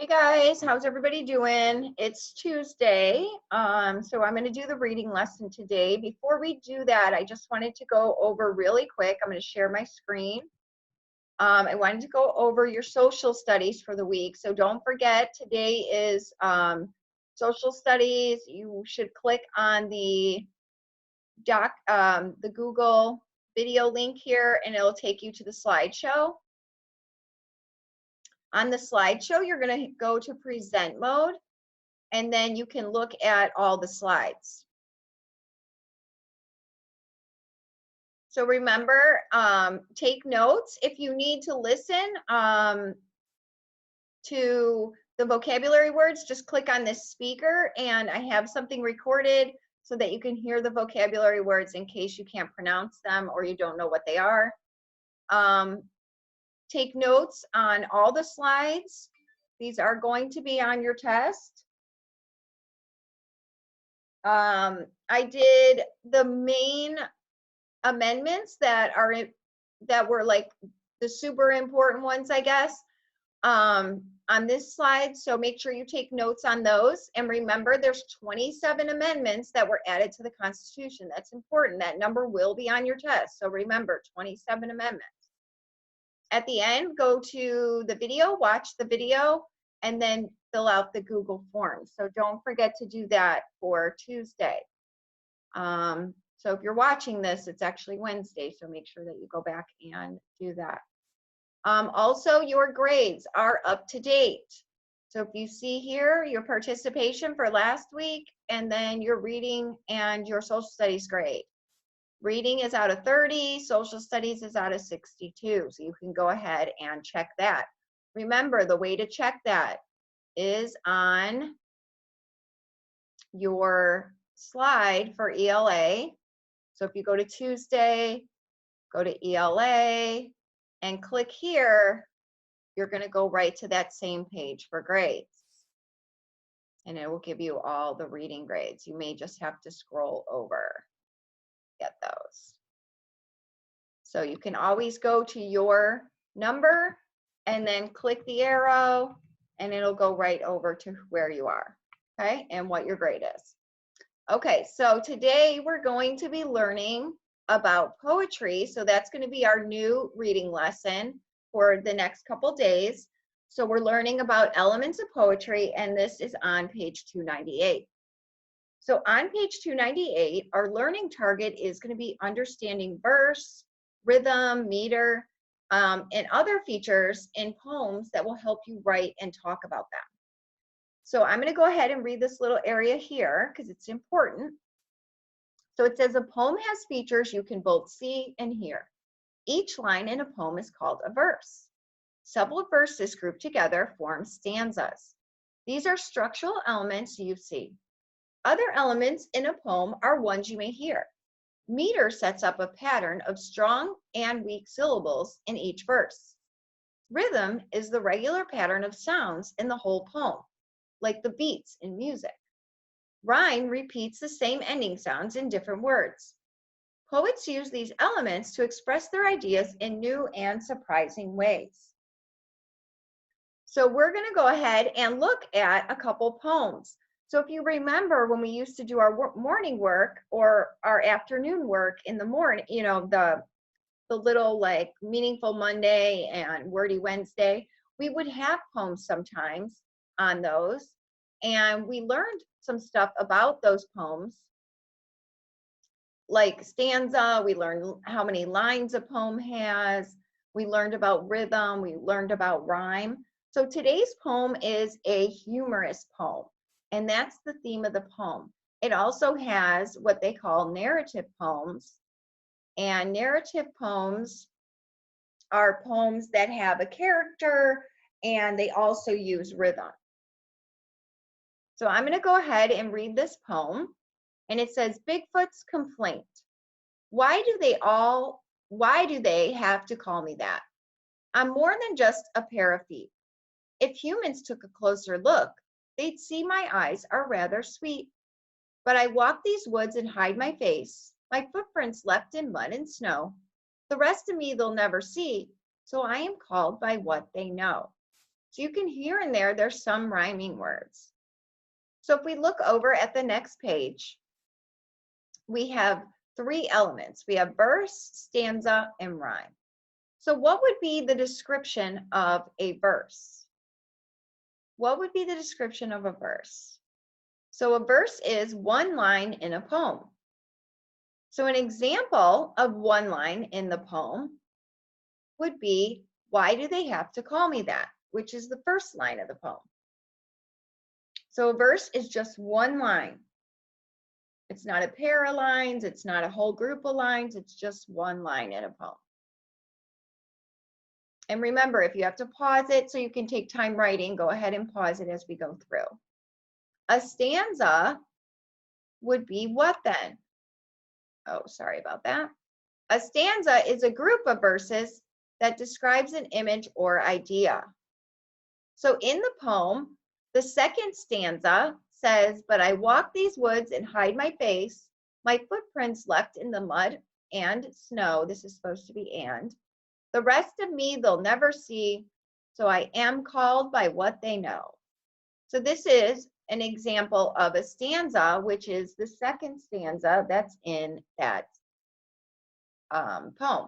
Hey guys, how's everybody doing? It's Tuesday, so I'm going to do the reading lesson today. Before we do that, I just wanted to go over really quick. I'm going to share my screen. I wanted to go over your social studies for the week. So don't forget, today is social studies. You should click on the Google video link here, and it'll take you to the slideshow. On the slideshow, you're going to go to present mode, and then you can look at all the slides. So remember, take notes. If you need to listen to the vocabulary words, just click on this speaker, and I have something recorded so that you can hear the vocabulary words in case you can't pronounce them or you don't know what they are. Take notes on all the slides. These are going to be on your test. I did the main amendments that were like the super important ones, I guess, on this slide. So make sure you take notes on those. And remember, there's 27 amendments that were added to the Constitution. That's important. That number will be on your test. So remember, 27 amendments. At the end, go to the video, watch the video, and then fill out the Google Forms. So don't forget to do that for Tuesday. So if you're watching this, it's actually Wednesday, so make sure that you go back and do that. Also, your grades are up to date. So if you see here your participation for last week, and then your reading and your social studies grade. Reading is out of 30, social studies is out of 62, so you can go ahead and check that. Remember, the way to check that is on your slide for ELA. So if you go to Tuesday, go to ELA, and click here, you're going to go right to that same page for grades. And it will give you all the reading grades. You may just have to scroll over, get those. So you can always go to your number and then click the arrow, and it'll go right over to where you are, okay, and what your grade is. Okay, so today we're going to be learning about poetry. So that's going to be our new reading lesson for the next couple days. So we're learning about elements of poetry, and this is on page 298. So on page 298, our learning target is going to be understanding verse, rhythm, meter, and other features in poems that will help you write and talk about them. So I'm going to go ahead and read this little area here because it's important. So it says a poem has features you can both see and hear. Each line in a poem is called a verse. Several verses grouped together form stanzas. These are structural elements you see. Other elements in a poem are ones you may hear. Meter sets up a pattern of strong and weak syllables in each verse. Rhythm is the regular pattern of sounds in the whole poem, like the beats in music. Rhyme repeats the same ending sounds in different words. Poets use these elements to express their ideas in new and surprising ways. So we're going to go ahead and look at a couple poems. So if you remember when we used to do our morning work or our afternoon work in the morning, you know, the little like Meaningful Monday and Wordy Wednesday, we would have poems sometimes on those. And we learned some stuff about those poems, like stanza. We learned how many lines a poem has. We learned about rhythm. We learned about rhyme. So today's poem is a humorous poem, and that's the theme of the poem. It also has what they call narrative poems, and narrative poems are poems that have a character, and they also use rhythm. So I'm going to go ahead and read this poem, and it says, Bigfoot's Complaint. Why do they have to call me that? I'm more than just a pair of feet. If humans took a closer look, they'd see my eyes are rather sweet. But I walk these woods and hide my face, my footprints left in mud and snow. The rest of me they'll never see, so I am called by what they know. So you can hear in there, there's some rhyming words. So if we look over at the next page, we have 3 elements. We have verse, stanza, and rhyme. So what would be the description of a verse? What would be the description of a verse? So a verse is one line in a poem. So an example of one line in the poem would be, why do they have to call me that? Which is the first line of the poem. So a verse is just one line. It's not a pair of lines, it's not a whole group of lines, it's just one line in a poem. And remember, if you have to pause it so you can take time writing, go ahead and pause it as we go through. A stanza would be what then? Oh, sorry about that. A stanza is a group of verses that describes an image or idea. So in the poem, the second stanza says, but I walk these woods and hide my face, my footprints left in the mud and snow. This is supposed to be and. The rest of me they'll never see, so I am called by what they know. So this is an example of a stanza, which is the second stanza that's in that poem.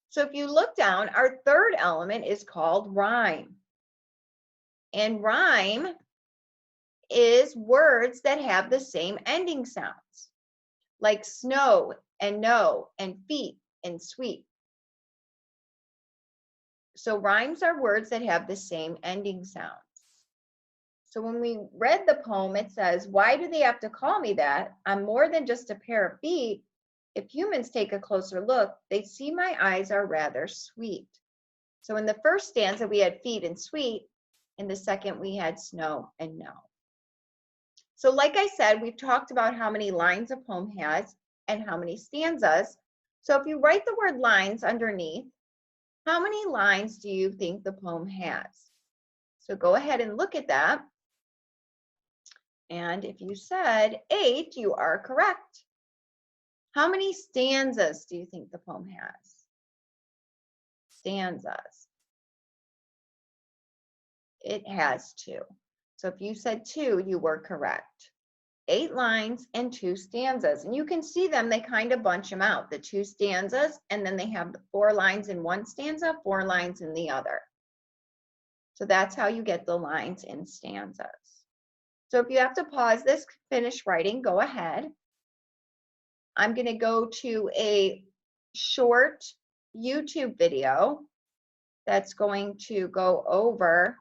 So if you look down, our third element is called rhyme. And rhyme is words that have the same ending sounds, like snow and no and feet and sweet. So rhymes are words that have the same ending sounds. So when we read the poem, it says, why do they have to call me that? I'm more than just a pair of feet. If humans take a closer look, they see my eyes are rather sweet. So in the first stanza, we had feet and sweet. In the second, we had snow and no. So like I said, we've talked about how many lines a poem has and how many stanzas. So if you write the word lines underneath, how many lines do you think the poem has? So go ahead and look at that. And if you said 8, you are correct. How many stanzas do you think the poem has? Stanzas. It has 2. So if you said 2, you were correct. 8 lines and 2 stanzas. And you can see them, they kind of bunch them out. The 2 stanzas, and then they have the 4 lines in one stanza, 4 lines in the other. So that's how you get the lines in stanzas. So if you have to pause this, finish writing, go ahead. I'm going to go to a short YouTube video that's going to go over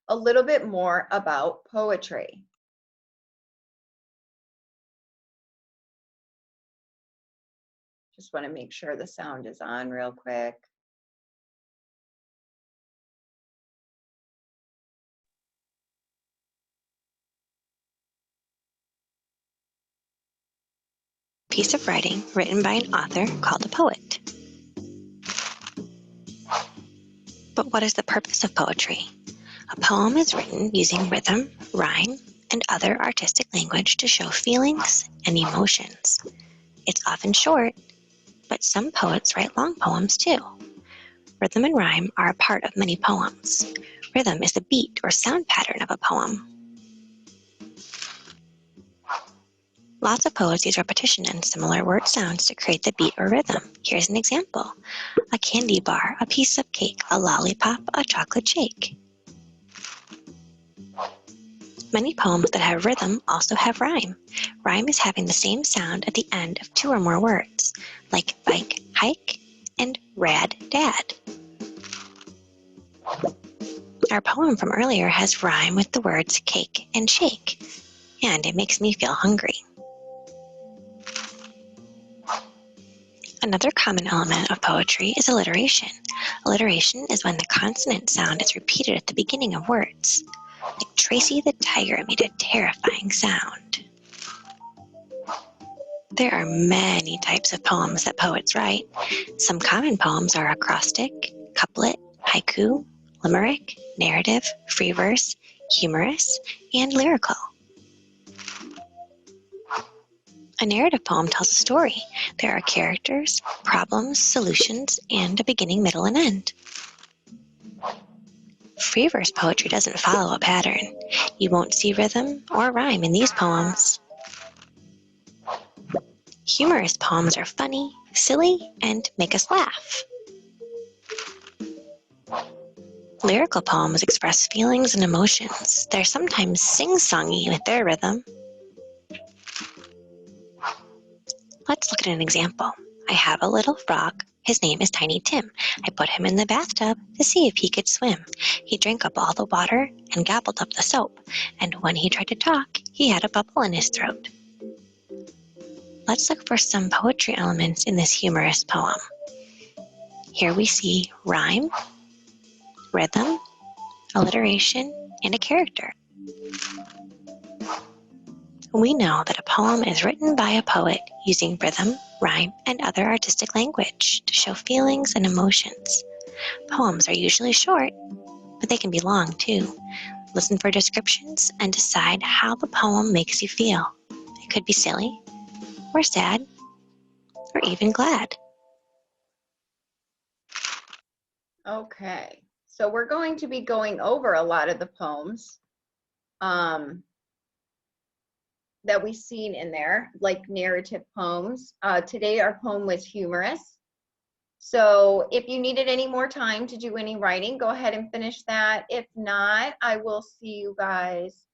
a little bit more about poetry. Just want to make sure the sound is on real quick. Piece of writing written by an author called a poet. But what is the purpose of poetry? A poem is written using rhythm, rhyme, and other artistic language to show feelings and emotions. It's often short, but some poets write long poems too. Rhythm and rhyme are a part of many poems. Rhythm is the beat or sound pattern of a poem. Lots of poets use repetition and similar word sounds to create the beat or rhythm. Here's an example. A candy bar, a piece of cake, a lollipop, a chocolate shake. Many poems that have rhythm also have rhyme. Rhyme is having the same sound at the end of 2 or more words, like bike, hike, and rad, dad. Our poem from earlier has rhyme with the words cake and shake, and it makes me feel hungry. Another common element of poetry is alliteration. Alliteration is when the consonant sound is repeated at the beginning of words. Like Tracy the tiger made a terrifying sound. There are many types of poems that poets write. Some common poems are acrostic, couplet, haiku, limerick, narrative, free verse, humorous, and lyrical. A narrative poem tells a story. There are characters, problems, solutions, and a beginning, middle, and end. Free verse poetry doesn't follow a pattern. You won't see rhythm or rhyme in these poems. Humorous poems are funny, silly, and make us laugh. Lyrical poems express feelings and emotions. They're sometimes sing-songy with their rhythm. Let's look at an example. I have a little frog. His name is Tiny Tim. I put him in the bathtub to see if he could swim. He drank up all the water and gobbled up the soap. And when he tried to talk, he had a bubble in his throat. Let's look for some poetry elements in this humorous poem. Here we see rhyme, rhythm, alliteration, and a character. We know that a poem is written by a poet using rhythm, rhyme, and other artistic language to show feelings and emotions. Poems are usually short, but they can be long too. Listen for descriptions and decide how the poem makes you feel. It could be silly, or sad, or even glad. Okay, so we're going to be going over a lot of the poems that we've seen in there, like narrative poems. Today our poem was humorous. So if you needed any more time to do any writing, go ahead and finish that. If not, I will see you guys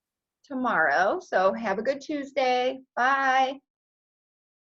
tomorrow. So have a good Tuesday. Bye.